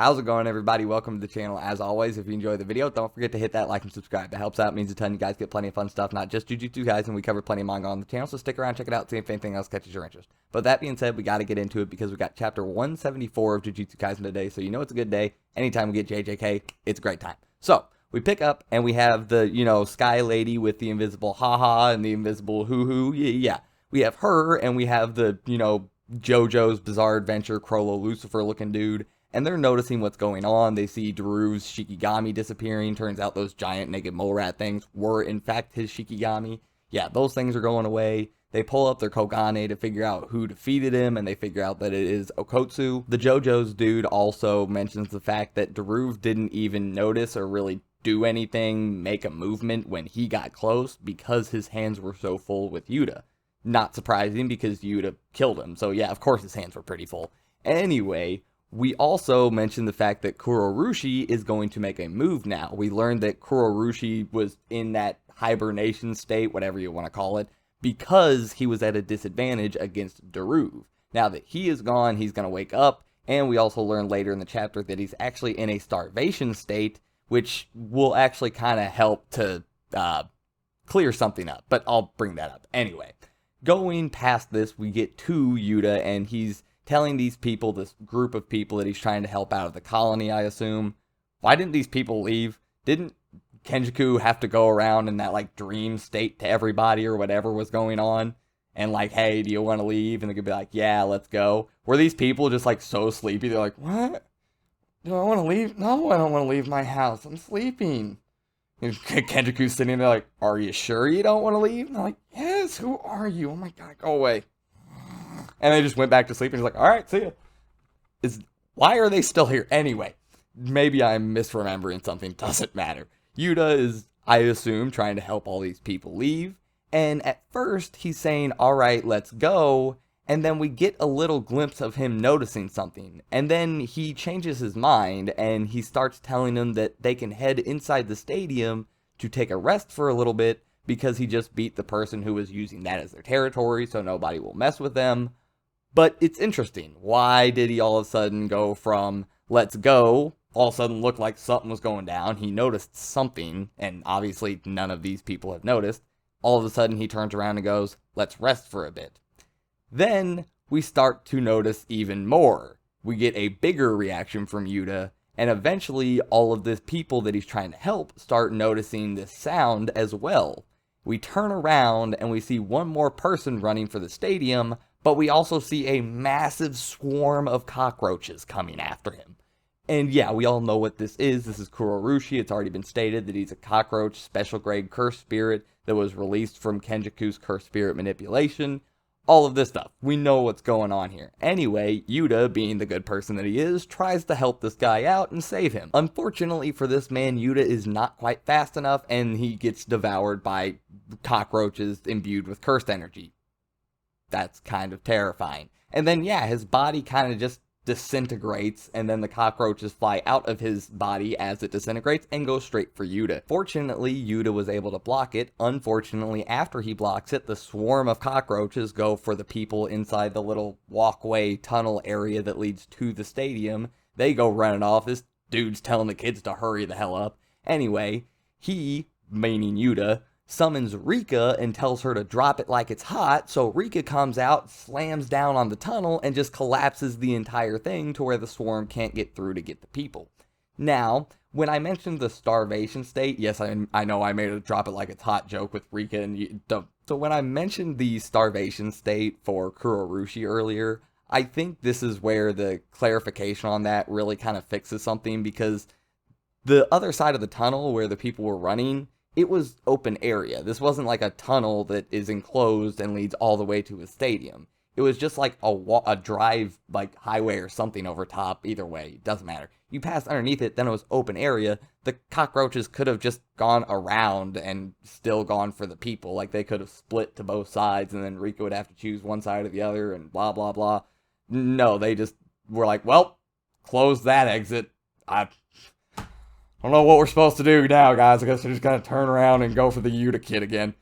How's it going, everybody? Welcome to the channel. As always, if you enjoyed the video, don't forget to hit that like and subscribe. That helps out, means a ton. You guys get plenty of fun stuff, not just Jujutsu Kaisen. We cover plenty of manga on the channel, so stick around, check it out, see if anything else catches your interest. But that being said, we got to get into it because we got chapter 174 of Jujutsu Kaisen today, so you know it's a good day. Anytime we get JJK, it's a great time. So, we pick up, and we have the, Sky Lady with the invisible haha and the invisible hoo-hoo. Yeah. We have her, and we have the, JoJo's Bizarre Adventure, Crollo Lucifer looking dude. And they're noticing what's going on. They see Daru's Shikigami disappearing. Turns out those giant naked mole rat things were in fact his Shikigami. Yeah, those things are going away. They pull up their Kogane to figure out who defeated him, and they figure out that it is Okotsu. The JoJo's dude also mentions the fact that Daru didn't even notice or really do anything, make a movement when he got close because his hands were so full with Yuta. Not surprising because Yuta killed him. So yeah, of course his hands were pretty full. Anyway, we also mentioned the fact that Kurourushi is going to make a move now. We learned that Kurourushi was in that hibernation state, whatever you want to call it, because he was at a disadvantage against Daru. Now that he is gone, he's going to wake up, and we also learn later in the chapter that he's actually in a starvation state, which will actually kind of help to clear something up, but I'll bring that up. Anyway, going past this, we get to Yuta, and he's telling these people, this group of people that he's trying to help out of the colony, I assume. Why didn't these people leave? Didn't Kenjaku have to go around in that, dream state to everybody or whatever was going on? And, hey, do you want to leave? And they could be like, yeah, let's go. Were these people just, so sleepy? They're like, what? Do I want to leave? No, I don't want to leave my house. I'm sleeping. And Kenjaku's sitting there like, are you sure you don't want to leave? And they're like, yes, who are you? Oh my god, go away. And they just went back to sleep, and he's like, alright, see ya. Why are they still here? Anyway, maybe I'm misremembering something, doesn't matter. Yuta is, I assume, trying to help all these people leave, and at first, he's saying, alright, let's go, and then we get a little glimpse of him noticing something, and then he changes his mind, and he starts telling them that they can head inside the stadium to take a rest for a little bit, because he just beat the person who was using that as their territory, so nobody will mess with them. But it's interesting. Why did he all of a sudden go from, let's go, all of a sudden look like something was going down? He noticed something, and obviously none of these people have noticed. All of a sudden he turns around and goes, let's rest for a bit. Then we start to notice even more. We get a bigger reaction from Yuta, and eventually all of the people that he's trying to help start noticing this sound as well. We turn around and we see one more person running for the stadium, but we also see a massive swarm of cockroaches coming after him. And yeah, we all know what this is. This is Kurourushi. It's already been stated that he's a cockroach special grade cursed spirit that was released from Kenjaku's cursed spirit manipulation. All of this stuff. We know what's going on here. Anyway, Yuta, being the good person that he is, tries to help this guy out and save him. Unfortunately for this man, Yuta is not quite fast enough, and he gets devoured by cockroaches imbued with cursed energy. That's kind of terrifying. And then, yeah, his body kind of just disintegrates, and then the cockroaches fly out of his body as it disintegrates and go straight for Yuta. Fortunately, Yuta was able to block it. Unfortunately, after he blocks it, the swarm of cockroaches go for the people inside the little walkway tunnel area that leads to the stadium. They go running off. This dude's telling the kids to hurry the hell up. Anyway, he, meaning Yuta, summons Rika and tells her to drop it like it's hot, so Rika comes out, slams down on the tunnel, and just collapses the entire thing to where the swarm can't get through to get the people. Now, when I mentioned the starvation state, yes, I know I made a drop it like it's hot joke with Rika and so when I mentioned the starvation state for Kurourushi earlier, I think this is where the clarification on that really kind of fixes something, because the other side of the tunnel where the people were running, it was open area. This wasn't like a tunnel that is enclosed and leads all the way to a stadium. It was just like a drive, highway or something over top. Either way, it doesn't matter. You passed underneath it, then it was open area. The cockroaches could have just gone around and still gone for the people. They could have split to both sides, and then Rika would have to choose one side or the other, and blah, blah, blah. No, they just were like, well, close that exit. I don't know what we're supposed to do now, guys. I guess we're just gonna turn around and go for the Yuta kid again.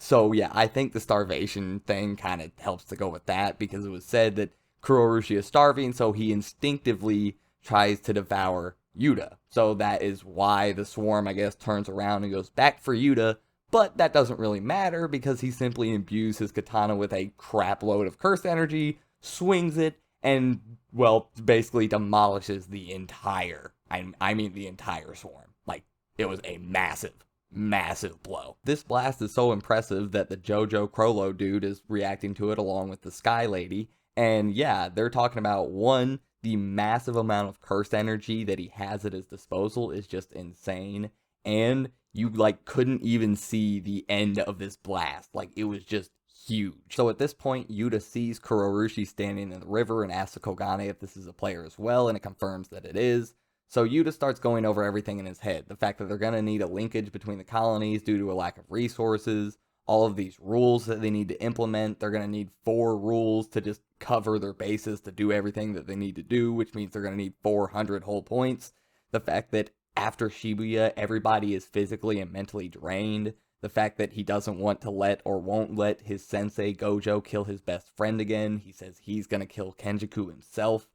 So yeah, I think the starvation thing kind of helps to go with that, because it was said that Kurourushi is starving, so he instinctively tries to devour Yuta. So that is why the swarm, I guess, turns around and goes back for Yuta, but that doesn't really matter because he simply imbues his katana with a crap load of curse energy, swings it, and, well, basically demolishes the entire, I mean the entire swarm. Like, it was a massive blow. This blast is so impressive that the Jojo Crollo dude is reacting to it along with the Sky Lady. And yeah, they're talking about, one, the massive amount of curse energy that he has at his disposal is just insane. And you, like, couldn't even see the end of this blast. Like, it was just huge. So at this point, Yuta sees Kurorushi standing in the river and asks Kogane if this is a player as well, and it confirms that it is. So Yuta starts going over everything in his head. The fact that they're going to need a linkage between the colonies due to a lack of resources, all of these rules that they need to implement. They're going to need 4 rules to just cover their bases to do everything that they need to do, which means they're going to need 400 whole points. The fact that after Shibuya, everybody is physically and mentally drained. The fact that he doesn't want to let or won't let his sensei Gojo kill his best friend again. He says he's going to kill Kenjaku himself.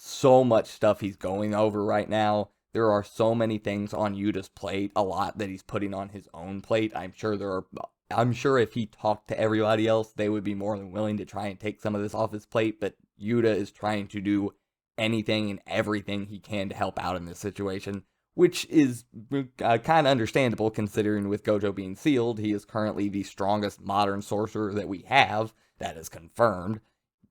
So much stuff he's going over right now. There are so many things on Yuta's plate, a lot that he's putting on his own plate. I'm sure if he talked to everybody else, they would be more than willing to try and take some of this off his plate, but Yuta is trying to do anything and everything he can to help out in this situation, which is kind of understandable considering with Gojo being sealed, he is currently the strongest modern sorcerer that we have. That is confirmed.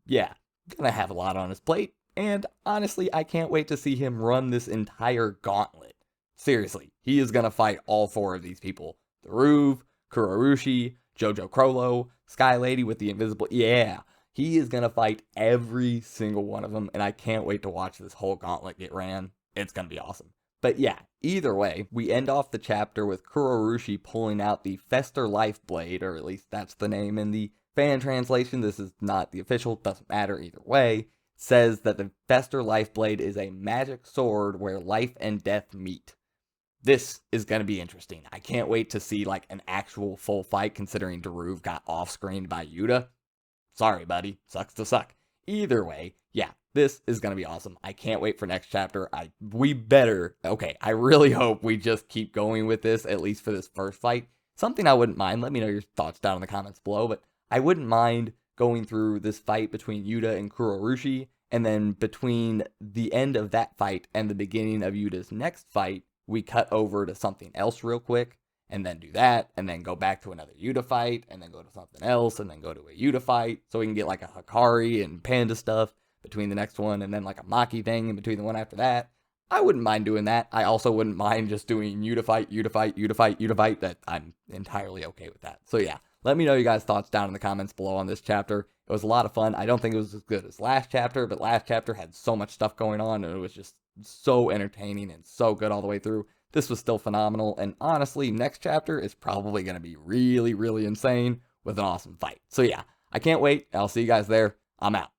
Yeah, gonna have a lot on his plate. And honestly, I can't wait to see him run this entire gauntlet. Seriously, he is going to fight all 4 of these people. The Ruve, Kurourushi, Jojo Crollo, Sky Lady with the invisible... Yeah, he is going to fight every single one of them, and I can't wait to watch this whole gauntlet get ran. It's going to be awesome. But yeah, either way, we end off the chapter with Kurourushi pulling out the Fester Life Blade, or at least that's the name in the fan translation. This is not the official, doesn't matter either way. Says that the Fester Life Blade is a magic sword where life and death meet. This is going to be interesting. I can't wait to see, like, an actual full fight, considering Daruv got off-screened by Yuta. Sorry, buddy. Sucks to suck. Either way, yeah, this is going to be awesome. I can't wait for next chapter. I really hope we just keep going with this, at least for this first fight. Something I wouldn't mind. Let me know your thoughts down in the comments below, but I wouldn't mind going through this fight between Yuta and Kurourushi, and then between the end of that fight and the beginning of Yuta's next fight, we cut over to something else real quick, and then do that, and then go back to another Yuta fight, and then go to something else, and then go to a Yuta fight, so we can get like a Hikari and Panda stuff between the next one, and then like a Maki thing in between the one after that. I wouldn't mind doing that. I also wouldn't mind just doing Yuta fight, Yuta fight, Yuta fight, Yuta fight. That I'm entirely okay with that. So yeah. Let me know your guys' thoughts down in the comments below on this chapter. It was a lot of fun. I don't think it was as good as last chapter, but last chapter had so much stuff going on, and it was just so entertaining and so good all the way through. This was still phenomenal, and honestly, next chapter is probably going to be really, really insane with an awesome fight. So yeah, I can't wait. I'll see you guys there. I'm out.